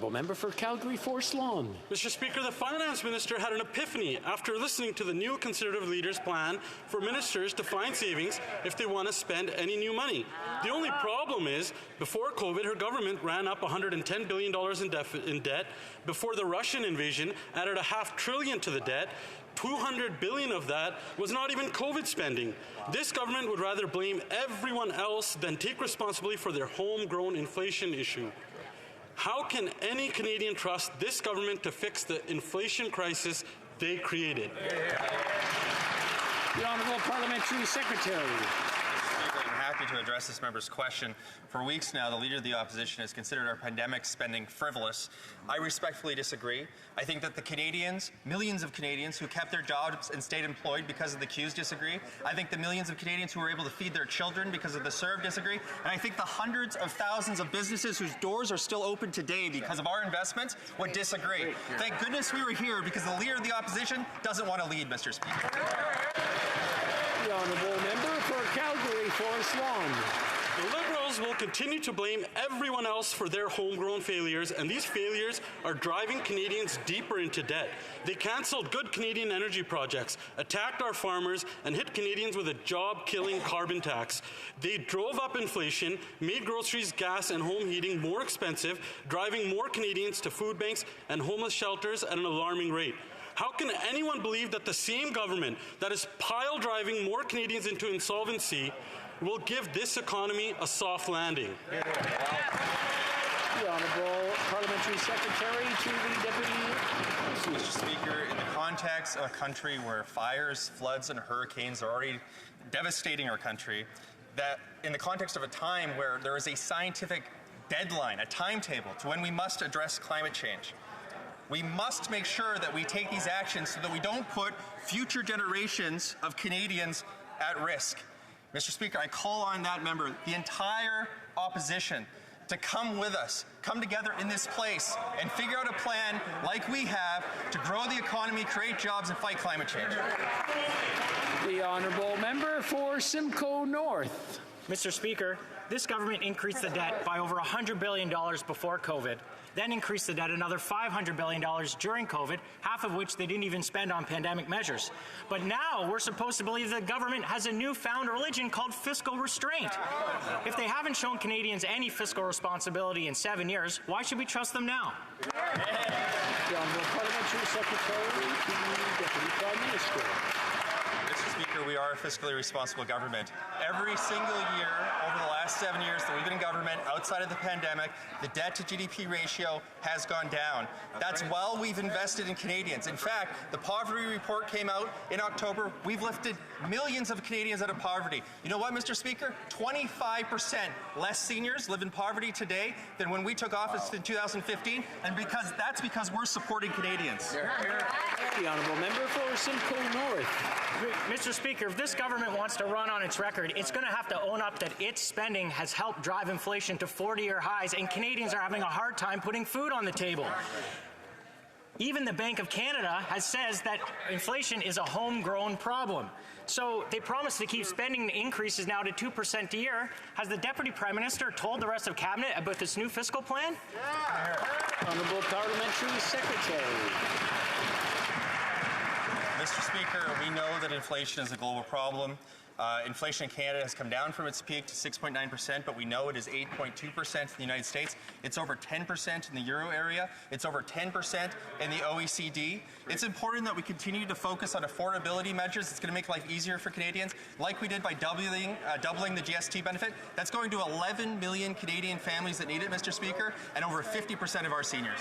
honourable member for Calgary Forest Lawn. Mr. Speaker, the Finance Minister had an epiphany after listening to the new Conservative leader's plan for ministers to find savings if they want to spend any new money. The only problem is, before COVID, her government ran up $110 billion in debt. Before the Russian invasion, added $500 billion to the debt. $200 billion of that was not even COVID spending. This government would rather blame everyone else than take responsibility for their homegrown inflation issue. How can any Canadian trust this government to fix the inflation crisis they created? The Honourable Parliamentary Secretary. I'm happy to address this member's question. For weeks now, the Leader of the Opposition has considered our pandemic spending frivolous. I respectfully disagree. I think that the Canadians, millions of Canadians who kept their jobs and stayed employed because of the queues disagree. I think the millions of Canadians who were able to feed their children because of the CERB disagree. And I think the hundreds of thousands of businesses whose doors are still open today because of our investments would disagree. Thank goodness we were here because the Leader of the Opposition doesn't want to lead, Mr. Speaker. The honourable member for Calgary Forest Lawn. The Liberals will continue to blame everyone else for their homegrown failures, and these failures are driving Canadians deeper into debt. They cancelled good Canadian energy projects, attacked our farmers, and hit Canadians with a job-killing carbon tax. They drove up inflation, made groceries, gas, and home heating more expensive, driving more Canadians to food banks and homeless shelters at an alarming rate. How can anyone believe that the same government that is pile-driving more Canadians into insolvency will give this economy a soft landing? The Honourable Parliamentary Secretary to the Deputy. Mr. Speaker, in the context of a country where fires, floods, and hurricanes are already devastating our country, that in the context of a time where there is a scientific deadline, a timetable to when we must address climate change, we must make sure that we take these actions so that we don't put future generations of Canadians at risk. Mr. Speaker, I call on that member, the entire opposition, to come with us, come together in this place, and figure out a plan like we have to grow the economy, create jobs, and fight climate change. The honourable member for Simcoe North. Mr. Speaker, this government increased the debt by over $100 billion before COVID, then increased the debt another $500 billion during COVID, half of which they didn't even spend on pandemic measures. But now we're supposed to believe the government has a newfound religion called fiscal restraint. If they haven't shown Canadians any fiscal responsibility in 7 years, why should we trust them now? The Honourable Parliamentary Secretary to the Deputy Prime Minister. Mr. Speaker, we are a fiscally responsible government. Every single year over the last 7 years that we've been in government, outside of the pandemic, the debt to GDP ratio has gone down. That's while we've invested in Canadians. In fact, the poverty report came out in October. We've lifted millions of Canadians out of poverty. You know what, Mr. Speaker? 25% less seniors live in poverty today than when we took office in 2015, and that's because we're supporting Canadians. The honourable member for Simcoe North. Mr. Speaker, if this government wants to run on its record, it's going to have to own up that its spending has helped drive inflation to 40-year highs, and Canadians are having a hard time putting food on the table. Even the Bank of Canada says that inflation is a homegrown problem. So they promised to keep spending increases now to 2% a year. Has the Deputy Prime Minister told the rest of Cabinet about this new fiscal plan? Honourable Parliamentary Secretary. Mr. Speaker, we know that inflation is a global problem. Inflation in Canada has come down from its peak to 6.9%, but we know it is 8.2% in the United States. It's over 10% in the Euro area. It's over 10% in the OECD. It's important that we continue to focus on affordability measures. It's going to make life easier for Canadians, like we did by doubling the GST benefit. That's going to 11 million Canadian families that need it, Mr. Speaker, and over 50% of our seniors.